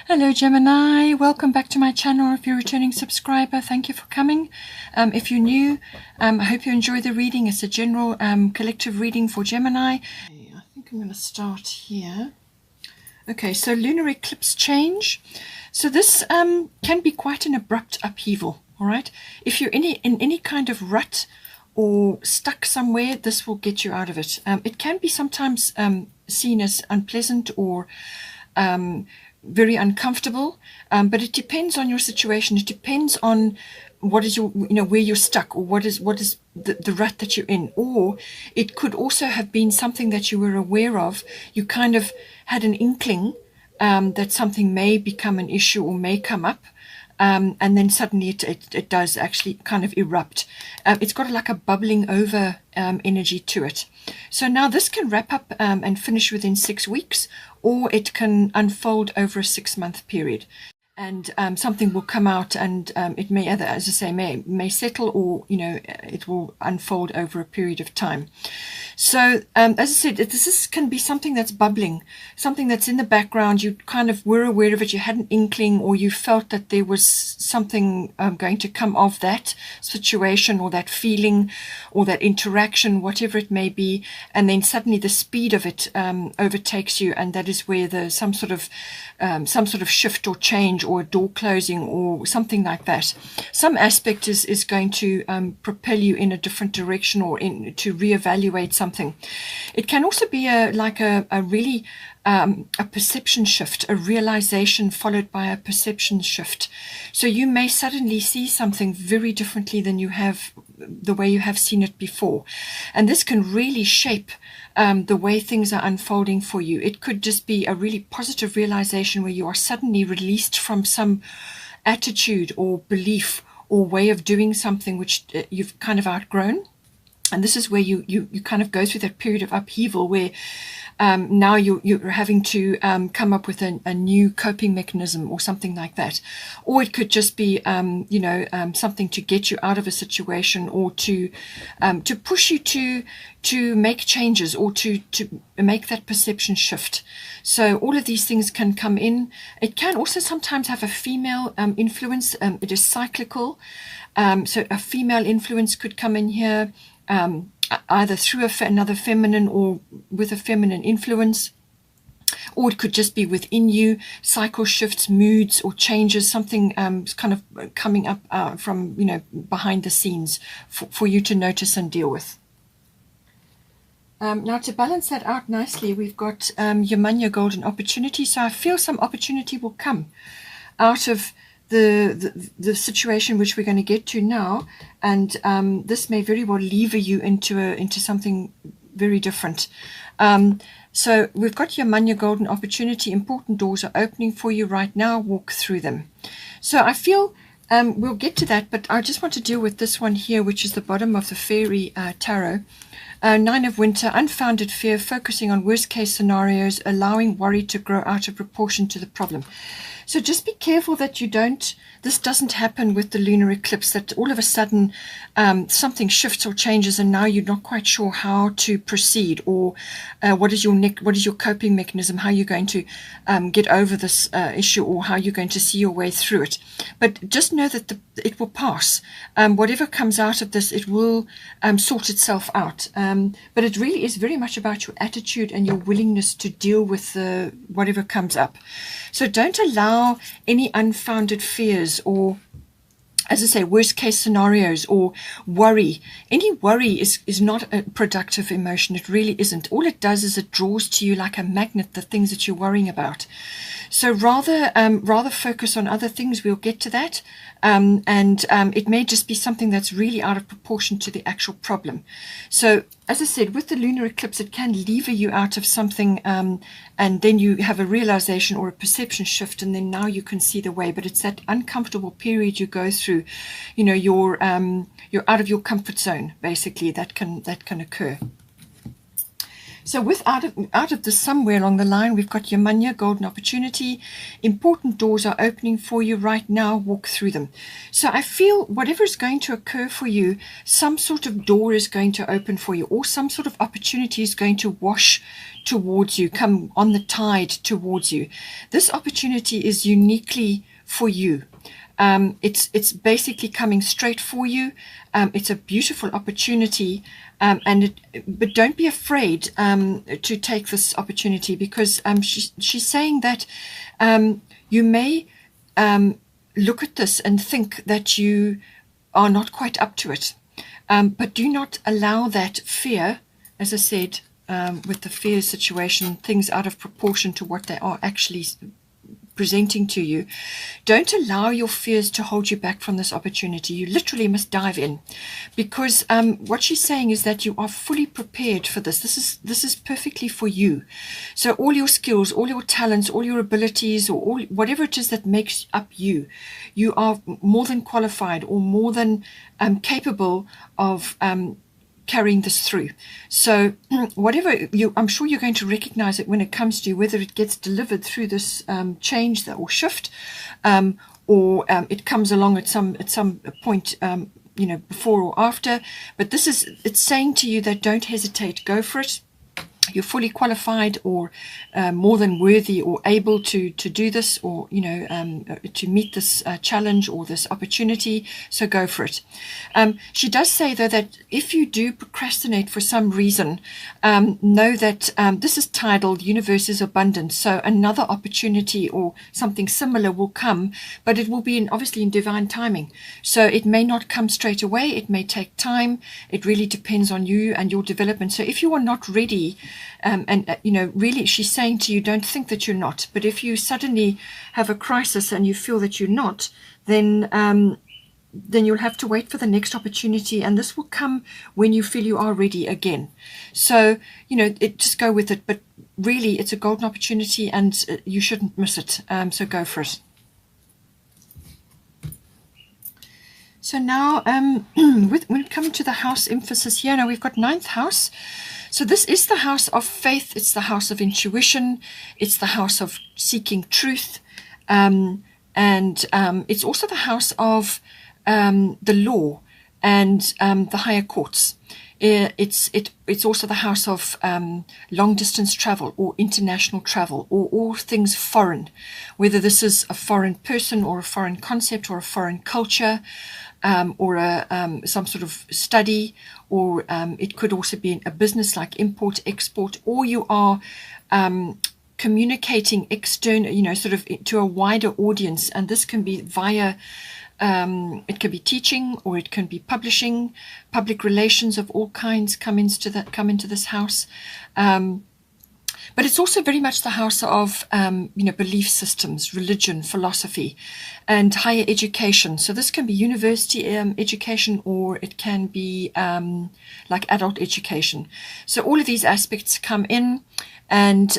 Hello Gemini, welcome back to my channel. If you're a returning subscriber, thank you for coming. If you're new, I hope you enjoy the reading. It's a general collective reading for Gemini. I think I'm going to start here. Okay, so lunar eclipse change. So this can be quite an abrupt upheaval, all right? If you're in any kind of rut or stuck somewhere, this will get you out of it. It can be sometimes seen as unpleasant or very uncomfortable, but it depends on your situation. It depends on what is your, where you're stuck, or what is the rut that you're in. Or it could also have been something that you were aware of. You kind of had an inkling that something may become an issue or may come up. And then suddenly it does actually kind of erupt. It's got like a bubbling over energy to it. So now this can wrap up and finish within 6 weeks, or it can unfold over a 6-month period. And something will come out, and it may either, as I say, may settle, or it will unfold over a period of time. So as I said, this can be something that's bubbling, something that's in the background. You kind of were aware of it, you had an inkling, or you felt that there was something going to come of that situation, or that feeling, or that interaction, whatever it may be, and then suddenly the speed of it overtakes you, and that is where some sort of shift or change, or a door closing, or something like that. Some aspect is going to propel you in a different direction, or to reevaluate something. It can also be a really a perception shift, a realization followed by a perception shift. So you may suddenly see something very differently than you have, the way you have seen it before. And this can really shape the way things are unfolding for you. It could just be a really positive realization where you are suddenly released from some attitude or belief or way of doing something which you've kind of outgrown. And this is where you kind of go through that period of upheaval where now you're having to come up with a new coping mechanism or something like that. Or it could just be, something to get you out of a situation, or to push you to make changes, or to make that perception shift. So all of these things can come in. It can also sometimes have a female influence. It is cyclical. So a female influence could come in here, either through another feminine, or with a feminine influence. Or it could just be within you, cycle shifts, moods, or changes, something kind of coming up from behind the scenes for you to notice and deal with. Now, to balance that out nicely, we've got your golden opportunity. So I feel some opportunity will come out of the situation which we're going to get to now, and this may very well lever you into something very different. So we've got your golden opportunity. Important doors are opening for you right now. Walk through them. So I feel we'll get to that, but I just want to deal with this one here, which is the bottom of the fairy tarot. 9 of Winter, unfounded fear, focusing on worst case scenarios, allowing worry to grow out of proportion to the problem. So just be careful that this doesn't happen with the lunar eclipse, that all of a sudden something shifts or changes, and now you're not quite sure how to proceed, or what is your coping mechanism, how you're going to get over this issue, or how you're going to see your way through it. But just know that it will pass. Whatever comes out of this, it will sort itself out. But it really is very much about your attitude and your willingness to deal with whatever comes up. So don't allow any unfounded fears, or, as I say, worst case scenarios, or worry. Any worry is not a productive emotion. It really isn't. All it does is it draws to you like a magnet the things that you're worrying about. So rather focus on other things. We'll get to that. And it may just be something that's really out of proportion to the actual problem. So, as I said, with the lunar eclipse, it can lever you out of something, and then you have a realization or a perception shift, and then now you can see the way. But it's that uncomfortable period you go through. You're out of your comfort zone, basically. That can occur. So out of this, somewhere along the line, we've got your money, golden opportunity. Important doors are opening for you right now. Walk through them. So I feel whatever is going to occur for you, some sort of door is going to open for you, or some sort of opportunity is going to wash towards you, come on the tide towards you. This opportunity is uniquely for you. It's basically coming straight for you. It's a beautiful opportunity, but don't be afraid to take this opportunity, because she's saying that you may look at this and think that you are not quite up to it, but do not allow that fear, as I said, with the fear situation, things out of proportion to what they are actually presenting to you. Don't allow your fears to hold you back from this opportunity. You literally must dive in, because what she's saying is that you are fully prepared for this. This is perfectly for you. So all your skills, all your talents, all your abilities, or all whatever it is that makes up you, you are more than qualified or more than capable of carrying this through. So whatever I'm sure you're going to recognize it when it comes to you, whether it gets delivered through this change or shift, or it comes along at some point, before or after. But it's saying to you that don't hesitate, go for it. You're fully qualified, or more than worthy or able to do this, or to meet this challenge or this opportunity. So go for it. She does say, though, that if you do procrastinate for some reason, know that this is titled Universe is Abundant. So another opportunity or something similar will come, but it will be obviously in divine timing. So it may not come straight away. It may take time. It really depends on you and your development. So if you are not ready, really, she's saying to you, don't think that you're not. But if you suddenly have a crisis and you feel that you're not, then you'll have to wait for the next opportunity, and this will come when you feel you are ready again. So just go with it. But really, it's a golden opportunity, and you shouldn't miss it. So go for it. So now, when it comes to the house emphasis here, now we've got 9th house. So this is the house of faith. It's the house of intuition. It's the house of seeking truth. And it's also the house of the law and the higher courts. It's also the house of long distance travel or international travel, or all things foreign, whether this is a foreign person or a foreign concept or a foreign culture, or some sort of study, or it could also be a business like import, export, or you are communicating external, sort of to a wider audience. And this can be via, it can be teaching, or it can be publishing, public relations of all kinds come into this house. But it's also very much the house of, belief systems, religion, philosophy, and higher education. So this can be university education, or it can be like adult education. So all of these aspects come in, and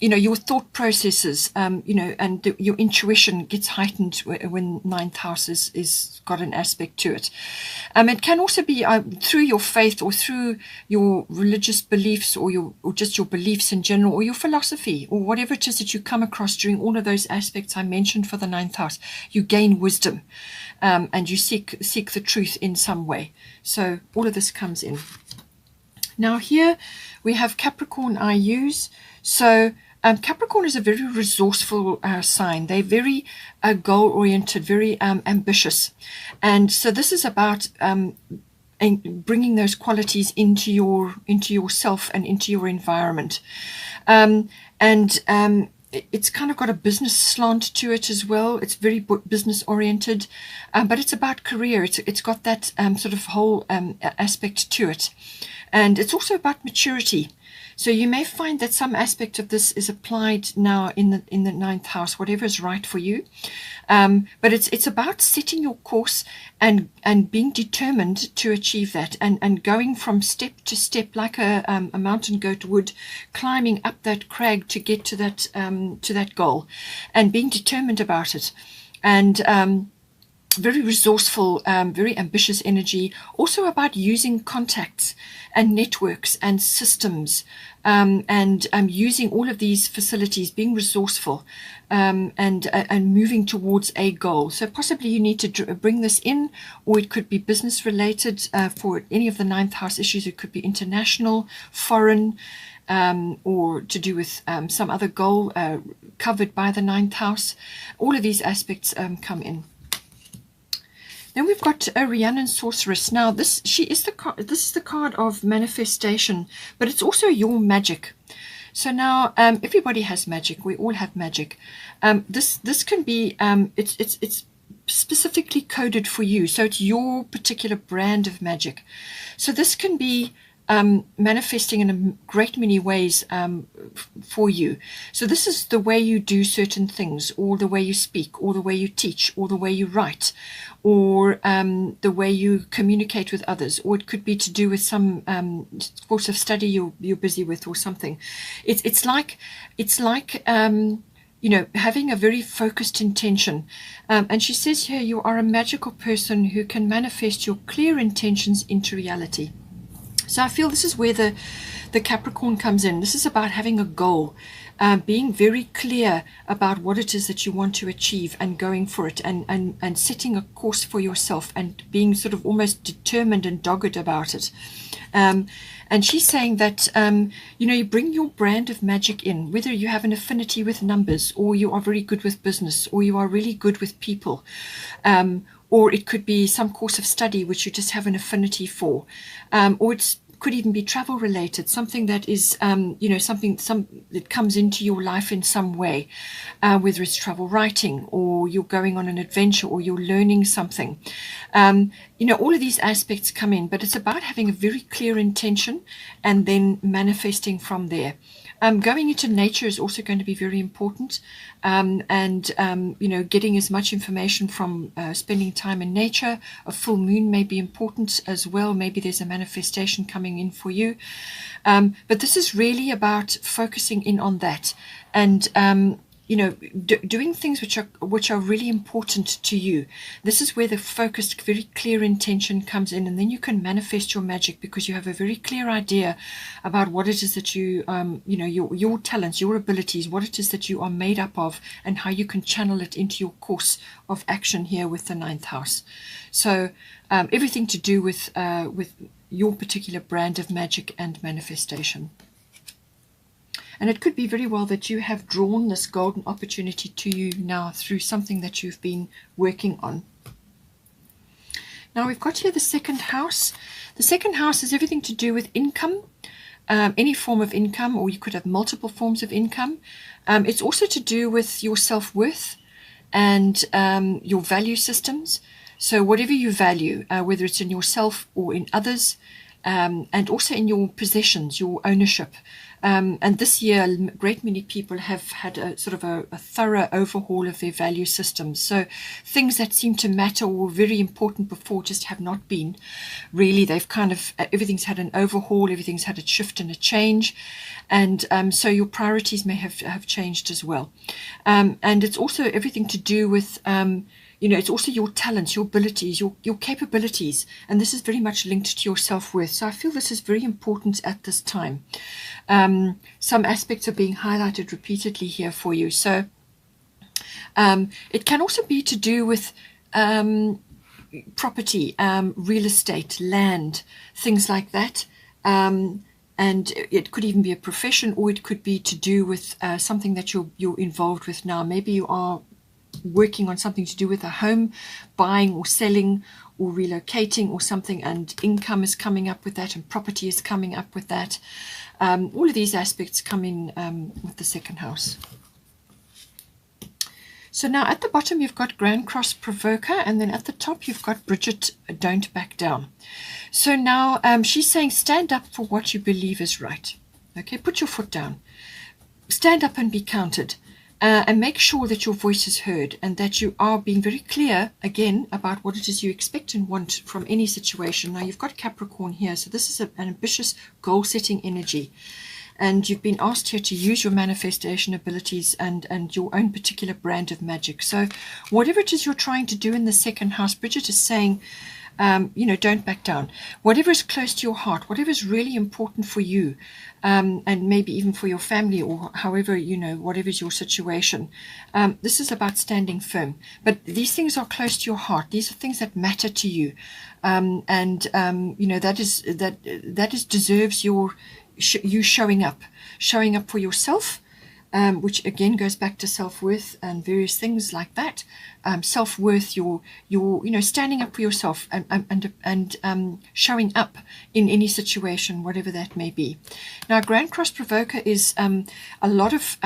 your thought processes, and your intuition gets heightened when 9th house is got an aspect to it. It can also be through your faith, or through your religious beliefs, or just your beliefs in general, or your philosophy, or whatever it is that you come across during all of those aspects I mentioned for the 9th house. You gain wisdom, and you seek the truth in some way. So all of this comes in. Now here we have Capricorn IUs. So Capricorn is a very resourceful sign. They're very goal-oriented, very ambitious. And so this is about bringing those qualities into yourself and into your environment. It's kind of got a business slant to it as well. It's very business oriented, but it's about career. It's got that sort of whole aspect to it. And it's also about maturity. So you may find that some aspect of this is applied now in the 9th house, whatever is right for you. But it's about setting your course and being determined to achieve that, and going from step to step, like a mountain goat would, climbing up that crag to get to that goal, and being determined about it. And very resourceful, very ambitious energy, also about using contacts and networks and systems, and using all of these facilities, being resourceful, and moving towards a goal. So possibly you need to bring this in, or it could be business related for any of the ninth house issues. It could be international, foreign, or to do with some other goal covered by the ninth house. All of these aspects come in. Then we've got a Rhiannon Sorceress. Now this is the card of manifestation, but it's also your magic. So now everybody has magic. We all have magic. This can be it's specifically coded for you. So it's your particular brand of magic. So this can be manifesting in a great many ways for you. So this is the way you do certain things, or the way you speak, or the way you teach, or the way you write, or the way you communicate with others, or it could be to do with some course of study you're busy with, or something. It's like you know, having a very focused intention. And she says here, you are a magical person who can manifest your clear intentions into reality. So I feel this is where the Capricorn comes in. This is about having a goal, being very clear about what it is that you want to achieve, and going for it, and setting a course for yourself, and being sort of almost determined and dogged about it. And she's saying that, you know, you bring your brand of magic in, whether you have an affinity with numbers, or you are very good with business, or you are really good with people, or it could be some course of study which you just have an affinity for, or it could even be travel related, something that is, you know, something that comes into your life in some way, whether it's travel writing, or you're going on an adventure, or you're learning something. You know, all of these aspects come in, but it's about having a very clear intention and then manifesting from there. Going into nature is also going to be very important, and you know, getting as much information from spending time in nature. A full moon may be important as well. Maybe there's a manifestation coming in for you, but this is really about focusing in on that, and you know, doing things which are really important to you. This is where the focused, very clear intention comes in, and then you can manifest your magic, because you have a very clear idea about what it is that you, you know, your talents, your abilities, what it is that you are made up of, and how you can channel it into your course of action here with the ninth house. So everything to do with your particular brand of magic and manifestation. And it could be very well that you have drawn this golden opportunity to you now through something that you've been working on. Now we've got here the second house. The second house is everything to do with income, any form of income, or you could have multiple forms of income. It's also to do with your self-worth and your value systems. So whatever you value, whether it's in yourself or in others, and also in your possessions, your ownership. And this year, a great many people have had a sort of a thorough overhaul of their value systems. So things that seem to matter or were very important before just have not been. Really, they've kind of, everything's had an overhaul, everything's had a shift and a change. And so your priorities may have changed as well. And it's also everything to do with, you know, it's also your talents, your abilities, your capabilities. And this is very much linked to your self-worth. So I feel this is very important at this time. Some aspects are being highlighted repeatedly here for you. So it can also be to do with property, real estate, land, things like that. And it could even be a profession, or it could be to do with something that you're involved with now. Maybe you are working on something to do with a home, buying or selling or relocating or something, and income is coming up with that, and property is coming up with that. All of these aspects come in with the second house. So now at the bottom you've got Grand Cross Provoker, and then at the top you've got Bridget, Don't Back Down. So now she's saying stand up for what you believe is right. Okay, put your foot down. Stand up and be counted. And make sure that your voice is heard, and that you are being very clear, again, about what it is you expect and want from any situation. Now, you've got Capricorn here, so this is an ambitious goal-setting energy. and you've been asked here to use your manifestation abilities and your own particular brand of magic. So whatever it is you're trying to do in the second house, Bridget is saying, don't back down. Whatever is close to your heart, whatever is really important for you, and maybe even for your family, or however, whatever is your situation. This is about standing firm. But these things are close to your heart. These are things that matter to you. That deserves you showing up for yourself. Which again goes back to self-worth and various things like that. Self-worth, your standing up for yourself and showing up in any situation, whatever that may be. Now, Grand Cross Provoker is a lot of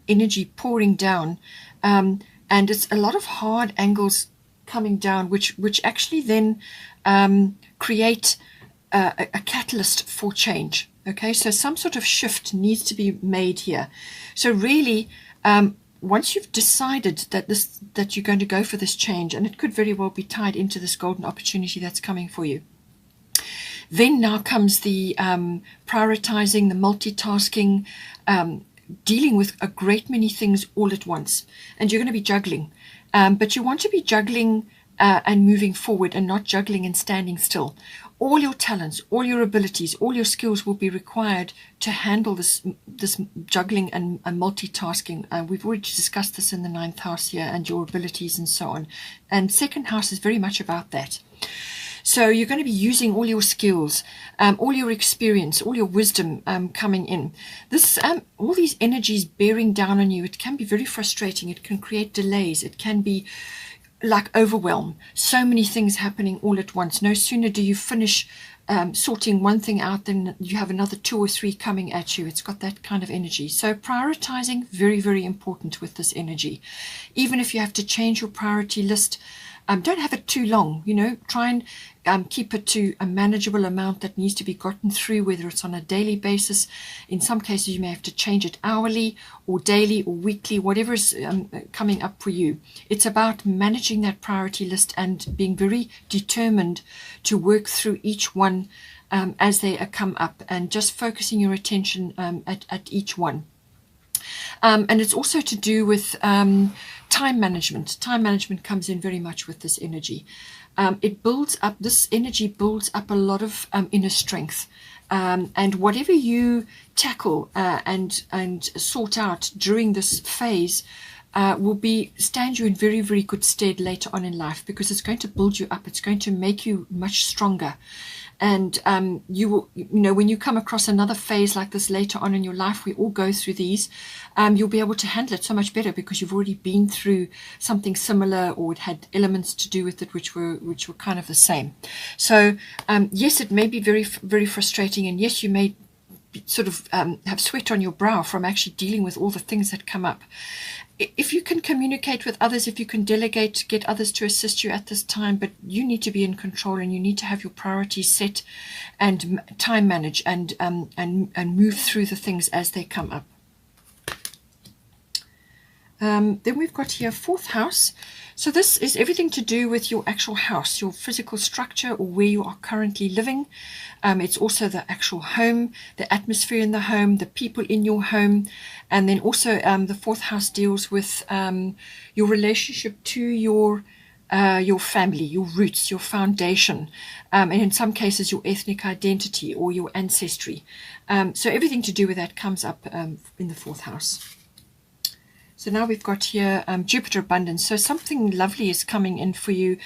energy pouring down, and it's a lot of hard angles coming down, which actually then create a catalyst for change. Okay, so some sort of shift needs to be made here. So really, once you've decided that you're going to go for this change, and it could very well be tied into this golden opportunity that's coming for you, then now comes the prioritizing, the multitasking, dealing with a great many things all at once. And you're going to be juggling. But you want to be juggling and moving forward, and not juggling and standing still. All your talents, all your abilities, all your skills will be required to handle this juggling and multitasking. We've already discussed this in the 9th house here, and your abilities and so on. And second house is very much about that. So you're going to be using all your skills, all your experience, all your wisdom coming in. This, all these energies bearing down on you, it can be very frustrating. It can create delays. It can be like overwhelm. So many things happening all at once. No sooner do you finish sorting one thing out than you have another 2 or 3 coming at you. It's got that kind of energy. So prioritizing, very, very important with this energy. Even if you have to change your priority list, don't have it too long. Try and keep it to a manageable amount that needs to be gotten through, whether it's on a daily basis. In some cases, you may have to change it hourly or daily or weekly, whatever is coming up for you. It's about managing that priority list and being very determined to work through each one as they come up, and just focusing your attention at each one. And it's also to do with time management. Time management comes in very much with this energy. It builds up, this energy builds up a lot of inner strength. And whatever you tackle and sort out during this phase will stand you in very, very good stead later on in life, because it's going to build you up. It's going to make you much stronger. And you will, when you come across another phase like this later on in your life, we all go through these, you'll be able to handle it so much better, because you've already been through something similar, or it had elements to do with it which were kind of the same. So yes, it may be very, very frustrating, and yes, you may sort of have sweat on your brow from actually dealing with all the things that come up. If you can communicate with others, if you can delegate, get others to assist you at this time, but you need to be in control, and you need to have your priorities set and time manage and move through the things as they come up. Then we've got here 4th house. So this is everything to do with your actual house, your physical structure, or where you are currently living. It's also the actual home, the atmosphere in the home, the people in your home. And then also the 4th house deals with your relationship to your family, your roots, your foundation, and in some cases your ethnic identity or your ancestry. So everything to do with that comes up in the 4th house. So now we've got here Jupiter abundance. So something lovely is coming in for you.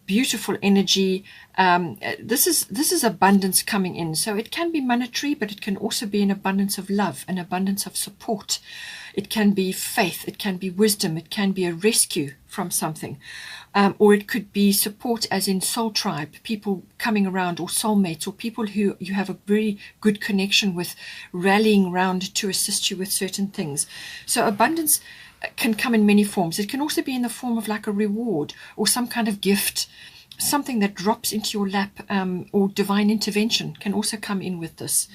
Beautiful energy. This is abundance coming in. So it can be monetary, but it can also be an abundance of love, an abundance of support. It can be faith. It can be wisdom. It can be a rescue from something. Or it could be support as in soul tribe, people coming around, or soulmates, or people who you have a very good connection with, rallying around to assist you with certain things. So abundance can come in many forms. It can also be in the form of like a reward or some kind of gift, something that drops into your lap, or divine intervention can also come in with this.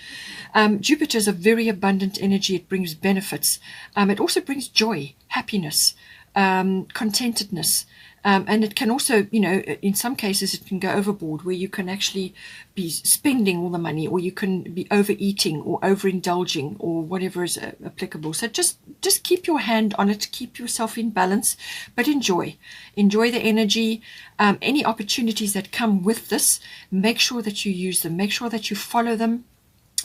Jupiter is a very abundant energy. It brings benefits. It also brings joy, happiness, contentedness. And it can also, in some cases it can go overboard, where you can actually be spending all the money, or you can be overeating or overindulging, or whatever is applicable. So just keep your hand on it, keep yourself in balance, but enjoy the energy. Any opportunities that come with this, make sure that you use them, make sure that you follow them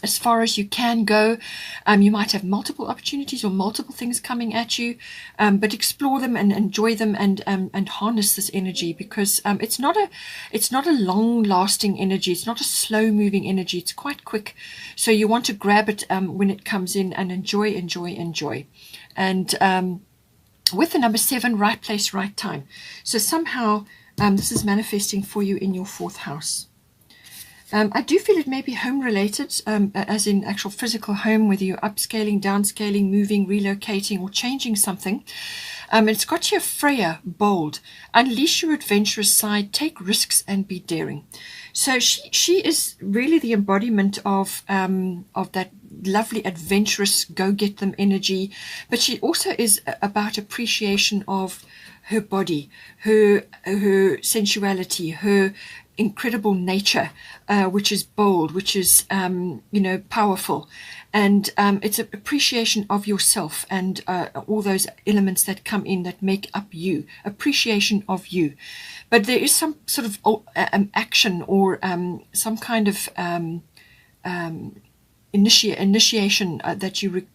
as far as you can go. You might have multiple opportunities or multiple things coming at you, but explore them and enjoy them, and harness this energy, because it's not a long-lasting energy. It's not a slow-moving energy. It's quite quick. So you want to grab it when it comes in, and enjoy. And with the number 7, right place, right time. So somehow this is manifesting for you in your 4th house. I do feel it may be home related, as in actual physical home, whether you're upscaling, downscaling, moving, relocating, or changing something. It's got here Freya, bold, unleash your adventurous side, take risks and be daring. So she is really the embodiment of that lovely adventurous go get them energy, but she also is about appreciation of her body, her sensuality, her incredible nature, which is bold, which is powerful, and it's an appreciation of yourself, and all those elements that come in that make up you, appreciation of you. But there is some sort of action, or some kind of initiation that you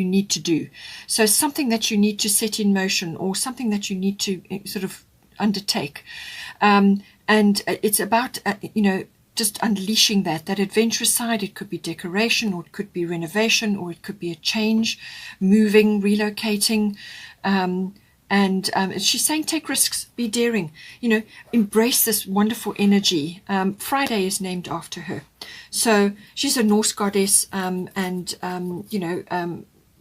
need to do. So something that you need to set in motion, or something that you need to sort of undertake. And it's about, just unleashing that adventurous side. It could be decoration, or it could be renovation, or it could be a change, moving, relocating. And she's saying, take risks, be daring, embrace this wonderful energy. Friday is named after her. So she's a Norse goddess,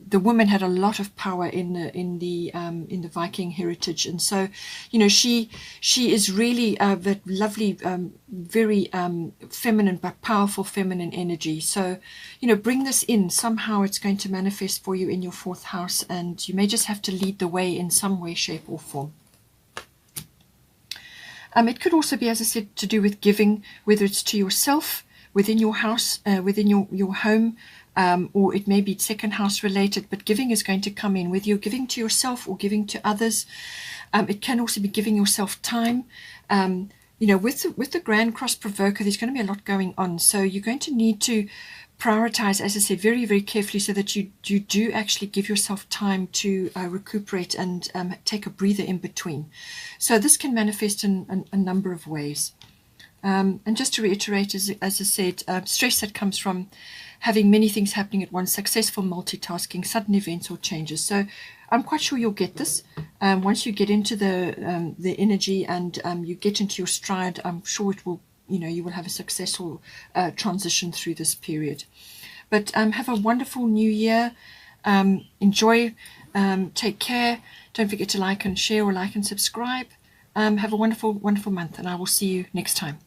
the woman had a lot of power in the Viking heritage, and so she is really that lovely, very feminine but powerful feminine energy. So bring this in. Somehow it's going to manifest for you in your 4th house, and you may just have to lead the way in some way, shape or form. It could also be, as I said, to do with giving, whether it's to yourself within your house, within your home, or it may be 2nd house related, but giving is going to come in, whether you're giving to yourself or giving to others. It can also be giving yourself time. With the Grand Cross Provoker, there's going to be a lot going on. So you're going to need to prioritize, as I said, very, very carefully, so that you do actually give yourself time to recuperate and take a breather in between. So this can manifest in a number of ways. And just to reiterate, as I said, stress that comes from having many things happening at once, successful multitasking, sudden events or changes. So I'm quite sure you'll get this. Once you get into the energy, and you get into your stride, I'm sure it will, you will have a successful transition through this period. But have a wonderful new year. Enjoy. Take care. Don't forget to like and share, or like and subscribe. Have a wonderful, wonderful month, and I will see you next time.